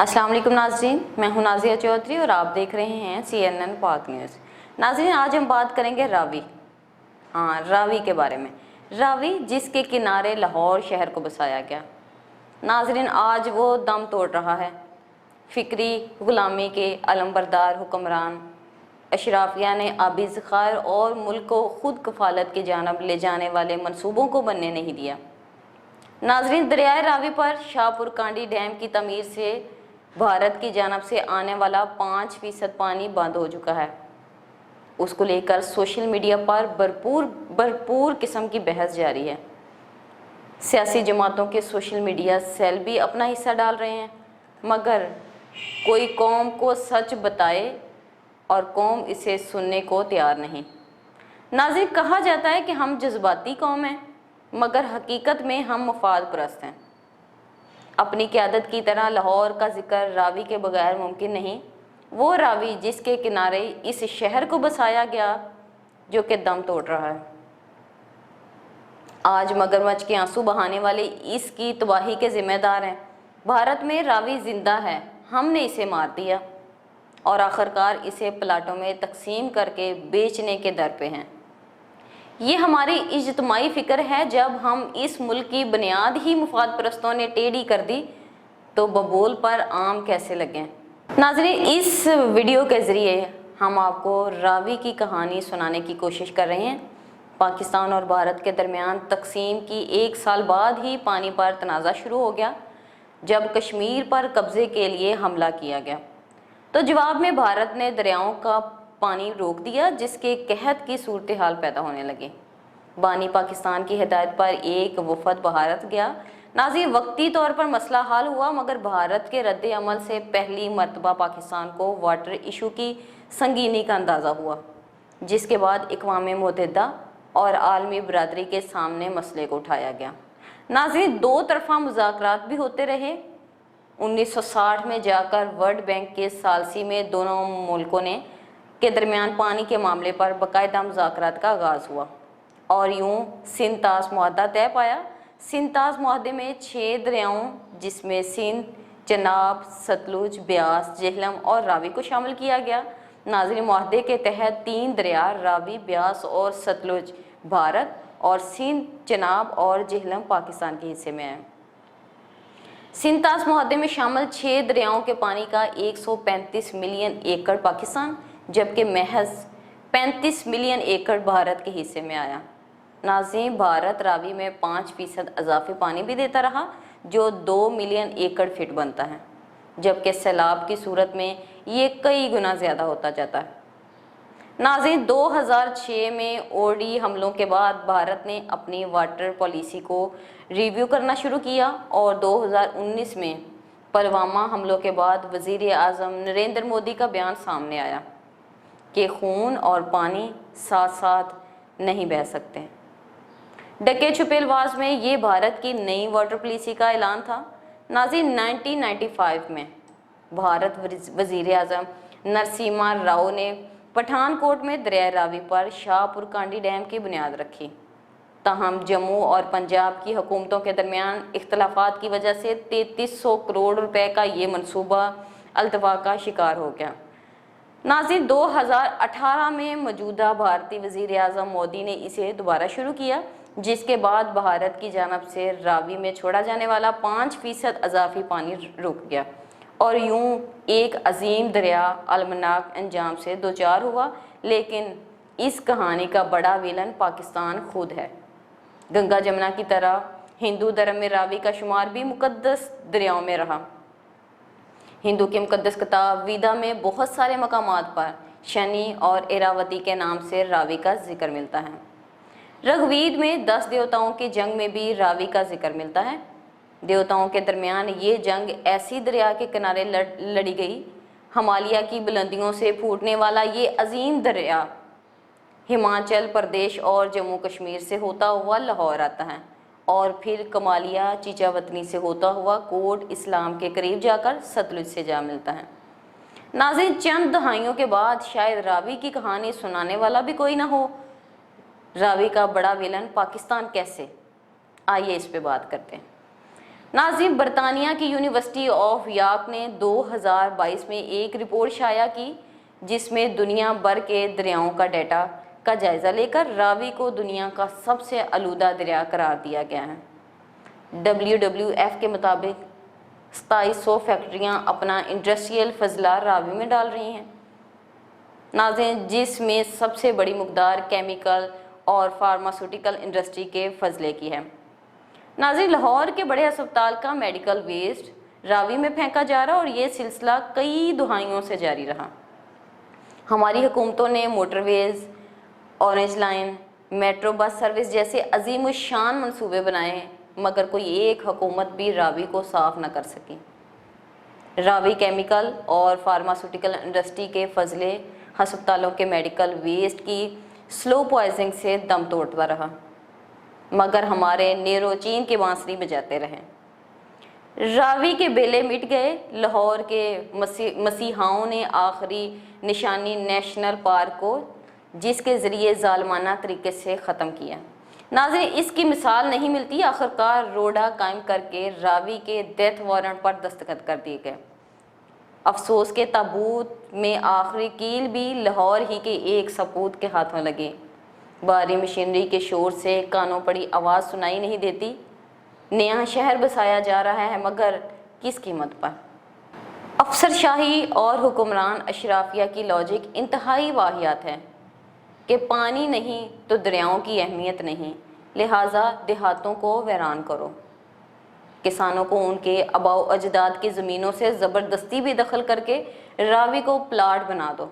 अस्सलाम वालेकुम नाज़रीन, मैं हूं नाज़िया चौधरी और आप देख रहे हैं CNN पाक न्यूज़। नाज़रीन, आज हम बात करेंगे रावी। रावी के बारे में। रावी जिसके किनारे लाहौर शहर को बसाया गया। नाज़रीन, आज वो दम तोड़ रहा है। फ़िक्री ग़ुलामी के अलमबरदार हुक्मरान अशराफिया ने आबी ज़ख़ायर और मुल्क को खुद कफ़ालत की जानब ले जाने वाले मंसूबों को बनने नहीं दिया। नाज़रीन, दरियाए रावी पर शाहपुर कांडी डैम की तमीर से भारत की जानब से आने वाला 5% पानी बंद हो चुका है। उसको लेकर सोशल मीडिया पर भरपूर किस्म की बहस जारी है। सियासी जमातों के सोशल मीडिया सेल भी अपना हिस्सा डाल रहे हैं, मगर कोई कौम को सच बताए और कौम इसे सुनने को तैयार नहीं। नाज़रीन, कहा जाता है कि हम जज्बाती कौम हैं, मगर हकीकत में हम मफाद परस्त हैं। अपनी क़यादत की तरह लाहौर का जिक्र रावी के बगैर मुमकिन नहीं। वो रावी जिसके किनारे इस शहर को बसाया गया, जो कि दम तोड़ रहा है। आज मगरमच्छ के आंसू बहाने वाले इसकी तबाही के ज़िम्मेदार हैं। भारत में रावी ज़िंदा है, हमने इसे मार दिया और आखिरकार इसे प्लाटों में तकसीम करके बेचने के दर पे हैं। ये हमारी इज्तिमाई फ़िक्र है। जब हम इस मुल्क की बुनियाद ही मुफाद परस्तों ने टेढ़ी कर दी तो बबूल पर आम कैसे लगें। नाज़रीन, इस वीडियो के ज़रिए हम आपको रावी की कहानी सुनाने की कोशिश कर रहे हैं। पाकिस्तान और भारत के दरमियान तकसीम की 1 साल बाद ही पानी पर तनाज़ा शुरू हो गया, जब कश्मीर पर कब्ज़े के लिए हमला किया गया। तो जवाब में भारत ने दरियाओं का पानी रोक दिया, जिसके कहत की सूरत हाल पैदा होने लगी। बानी पाकिस्तान की हिदायत पर एक वफद भारत गया। नाज़रीन, वक्ती तौर पर मसला हल हुआ, मगर भारत के रद्द अमल से पहली मरतबा पाकिस्तान को वाटर इशू की संगीनी का अंदाज़ा हुआ, जिसके बाद अक़वाम मुत्तहिदा और आलमी बरादरी के सामने मसले को उठाया गया। नाज़रीन, 2 तरफ़ा मुज़ाकरात भी होते रहे। 1960 में जाकर वर्ल्ड बैंक के सालसी में दोनों मुल्कों ने के दरमियान पानी के मामले पर बाकायदा मुज़ाकरात का आगाज़ हुआ और यूँ सिंध-तास मुआहदा तय पाया। सिंध-तास मुआहदे में 6 दरियाओं, जिसमें सिंध, चनाब, सतलुज, ब्यास, जेहलम और रावी को शामिल किया गया। नाज़रीन, मुआहदे के तहत 3 दरिया रावी, ब्यास और सतलुज भारत और सिंध, चनाब और जेहलम पाकिस्तान के हिस्से में हैं। सिंध-तास मुआहदे में शामिल 6 दरियाओं के पानी का 135 मिलियन एकड़ पाकिस्तान, जबकि महज 35 मिलियन एकड़ भारत के हिस्से में आया। नाज़रीन, भारत रावी में 5% इजाफी पानी भी देता रहा, जो 2 मिलियन एकड़ फिट बनता है, जबकि सैलाब की सूरत में ये कई गुना ज़्यादा होता जाता है। नाज़रीन, 2006 में ओडी हमलों के बाद भारत ने अपनी वाटर पॉलिसी को रिव्यू करना शुरू किया और 2019 में पुलवामा हमलों के बाद वज़ीर आज़म नरेंद्र मोदी का बयान सामने आया कि खून और पानी साथ साथ नहीं बह सकते। डके छुपे अल्फाज में ये भारत की नई वाटर पॉलिसी का ऐलान था। नाज़रीन, 1995 में भारत वज़ीर आज़म नरसिम्हा राव ने पठानकोट में दरिया रावी पर शाहपुर कांडी डैम की बुनियाद रखी। ताहम जम्मू और पंजाब की हुकूमतों के दरमियान इख्तलाफात की वजह से 3300 करोड़ रुपए का ये मनसूबा अल्तवा का शिकार हो गया। नाज़रीन, 2018 में मौजूदा भारतीय वज़ीर आज़म मोदी ने इसे दोबारा शुरू किया, जिसके बाद भारत की जानब से रावी में छोड़ा जाने वाला 5% इजाफी पानी रुक गया और यूं एक अजीम दरिया अलमनाक अंजाम से दोचार हुआ। लेकिन इस कहानी का बड़ा विलन पाकिस्तान खुद है। गंगा जमुना की तरह हिंदू धर्म में रावी का शुमार भी मुकद्दस दरियाओं में रहा। हिंदू की मुकद्दस किताब वेदा में बहुत सारे मकामात पर शनि और एरावती के नाम से रावी का जिक्र मिलता है। ऋग्वेद में 10 देवताओं की जंग में भी रावी का जिक्र मिलता है। देवताओं के दरमियान ये जंग ऐसी दरिया के किनारे लड़ी गई। हिमालय की बुलंदियों से फूटने वाला ये अजीम दरिया हिमाचल प्रदेश और जम्मू कश्मीर से होता हुआ लाहौर आता है और फिर कमालिया चीचावतनी से होता हुआ कोट इस्लाम के करीब जाकर सतलुज से जा मिलता है। नाज़रीन, चंद दहाइयों के बाद शायद रावी की कहानी सुनाने वाला भी कोई ना हो। रावी का बड़ा विलन पाकिस्तान कैसे? आइए इस पे बात करते हैं। ناظرین، برطانیہ کی یونیورسٹی آف یارک نے 2022 میں ایک رپورٹ شائع کی جس میں دنیا بھر کے دریاؤں کا ڈیٹا کا جائزہ لے کر راوی کو دنیا کا سب سے آلودہ دریا قرار دیا گیا ہے۔ WWF کے مطابق 2700 فیکٹریاں اپنا انڈسٹریل فضلہ راوی میں ڈال رہی ہیں ناظرین، جس میں سب سے بڑی مقدار کیمیکل اور فارماسیوٹیکل انڈسٹری کے فضلے کی ہے۔ ناظرین، لاہور کے بڑے ہسپتال کا میڈیکل ویسٹ راوی میں پھینکا جا رہا اور یہ سلسلہ کئی دہائیوں سے جاری رہا۔ ہماری حکومتوں نے motorways, Orange Line, metro bus service جیسے عظیم الشان منصوبے بنائے ہیں، مگر کوئی ایک حکومت بھی راوی کو صاف نہ کر سکی۔ راوی کیمیکل اور فارماسیوٹیکل انڈسٹری کے فضلے ہسپتالوں کے میڈیکل ویسٹ کی سلو پوائزنگ سے دم توڑتا رہا، مگر ہمارے نیروچین کے بانسری بجاتے رہے۔ راوی کے بیلے مٹ گئے۔ لاہور کے مسیحاؤں نے آخری نشانی نیشنل پارک کو جس کے ذریعے ظالمانہ طریقے سے ختم کیا۔ ناظرین، اس کی مثال نہیں ملتی۔ آخرکار روڈا قائم کر کے راوی کے ڈیتھ وارنٹ پر دستخط کر دیے گئے۔ افسوس کے تابوت میں آخری کیل بھی لاہور ہی کے ایک سپوت کے ہاتھوں لگے۔ بھاری مشینری کے شور سے کانوں پڑی آواز سنائی نہیں دیتی۔ نیا شہر بسایا جا رہا ہے، مگر کس قیمت پر؟ افسر شاہی اور حکمران اشرافیہ کی لاجک انتہائی واہیات ہے کہ پانی نہیں تو دریاؤں کی اہمیت نہیں، لہٰذا دیہاتوں کو ویران کرو، کسانوں کو ان کے آباء و اجداد کی زمینوں سے زبردستی بھی دخل کر کے راوی کو پلاٹ بنا دو۔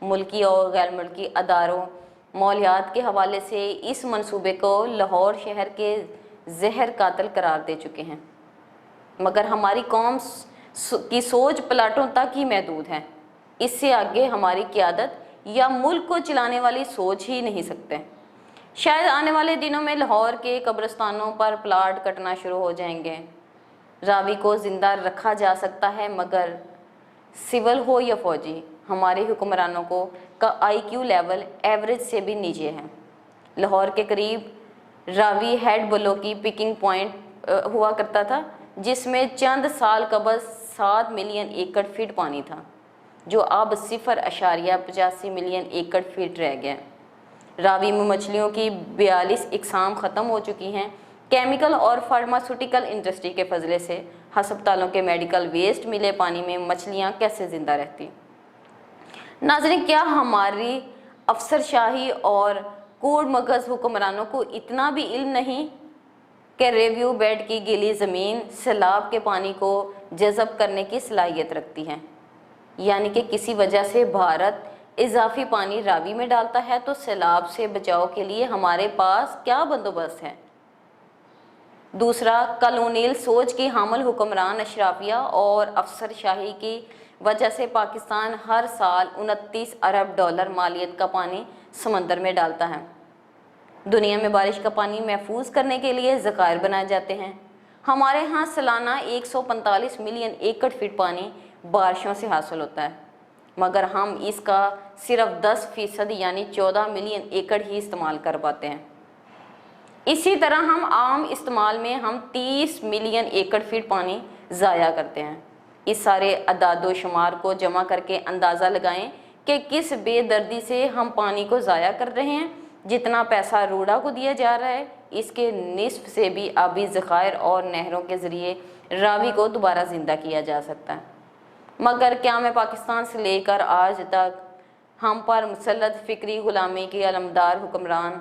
ملکی اور غیر ملکی اداروں مالیات کے حوالے سے اس منصوبے کو لاہور شہر کے زہر قاتل قرار دے چکے ہیں، مگر ہماری قوم کی سوچ پلاٹوں تک ہی محدود ہے۔ اس سے آگے ہماری قیادت یا ملک کو چلانے والی سوچ ہی نہیں سکتے۔ شاید آنے والے دنوں میں لاہور کے قبرستانوں پر پلاٹ کٹنا شروع ہو جائیں گے۔ راوی کو زندہ رکھا جا سکتا ہے، مگر سول ہو یا فوجی، ہمارے حکمرانوں کا IQ لیول ایوریج سے بھی نیچے ہے۔ لاہور کے قریب راوی ہیڈ بلوں کی پکنگ پوائنٹ ہوا کرتا تھا، جس میں چند سال قبل 7 ملین ایکڑ فٹ پانی تھا، جو اب 0.85 ملین ایکڑ فٹ رہ گیا۔ راوی میں مچھلیوں کی 42 اقسام ختم ہو چکی ہیں۔ کیمیکل اور فارماسیوٹیکل انڈسٹری کے فضلے سے ہسپتالوں کے میڈیکل ویسٹ ملے پانی میں مچھلیاں کیسے زندہ رہتی؟ ناظرین، کیا ہماری افسر شاہی اور کوڑ مغز حکمرانوں کو اتنا بھی علم نہیں کہ ریویو بیڈ کی گیلی زمین سیلاب کے پانی کو جذب کرنے کی صلاحیت رکھتی ہے؟ یعنی کہ کسی وجہ سے بھارت اضافی پانی راوی میں ڈالتا ہے تو سیلاب سے بچاؤ کے لیے ہمارے پاس کیا بندوبست ہے؟ دوسرا، کالونیل سوچ کی حامل حکمران اشرافیہ اور افسر شاہی کی وجہ سے پاکستان ہر سال 29 ارب ڈالر مالیت کا پانی سمندر میں ڈالتا ہے۔ دنیا میں بارش کا پانی محفوظ کرنے کے لیے ذخائر بنائے جاتے ہیں۔ ہمارے ہاں سالانہ 145 ملین ایکڑ فٹ پانی بارشوں سے حاصل ہوتا ہے، مگر ہم اس کا صرف 10% یعنی 14 ملین ایکڑ ہی استعمال کر پاتے ہیں۔ اسی طرح ہم عام استعمال میں 30 ملین ایکڑ فٹ پانی ضائع کرتے ہیں۔ اس سارے اعداد و شمار کو جمع کر کے اندازہ لگائیں کہ کس بے دردی سے ہم پانی کو ضائع کر رہے ہیں۔ جتنا پیسہ روڈا کو دیا جا رہا ہے، اس کے نصف سے بھی آبی ذخائر اور نہروں کے ذریعے راوی کو دوبارہ زندہ کیا جا سکتا ہے۔ مگر قیام پاکستان سے لے کر آج تک ہم پر مسلط فکری غلامی کے علمدار حکمران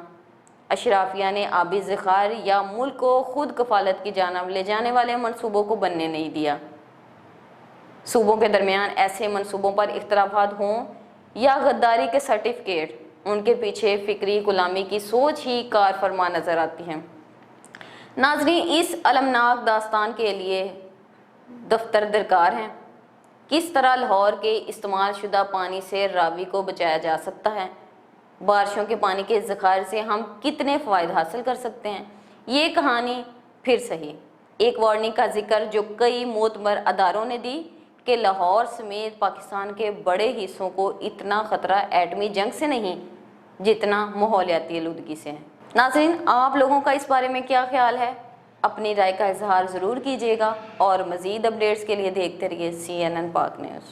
اشرافیہ نے آبی ذخائر یا ملک کو خود کفالت کی جانب لے جانے والے منصوبوں کو بننے نہیں دیا۔ صوبوں کے درمیان ایسے منصوبوں پر اختلافات ہوں یا غداری کے سرٹیفکیٹ، ان کے پیچھے فکری غلامی کی سوچ ہی کار فرما نظر آتی ہے۔ ناظرین، اس المناک داستان کے لیے دفتر درکار ہیں۔ کس طرح لاہور کے استعمال شدہ پانی سے راوی کو بچایا جا سکتا ہے؟ بارشوں کے پانی کے ذخائر سے ہم کتنے فوائد حاصل کر سکتے ہیں؟ یہ کہانی پھر صحیح ایک وارننگ کا ذکر جو کئی معتبر اداروں نے دی کہ لاہور سمیت پاکستان کے بڑے حصوں کو اتنا خطرہ ایٹمی جنگ سے نہیں جتنا ماحولیاتی آلودگی سے ہے۔ ناظرین، آپ لوگوں کا اس بارے میں کیا خیال ہے؟ اپنی رائے کا اظہار ضرور کیجیے گا، اور مزید اپڈیٹس کے لیے دیکھتے رہیے CNN پاک نیوز۔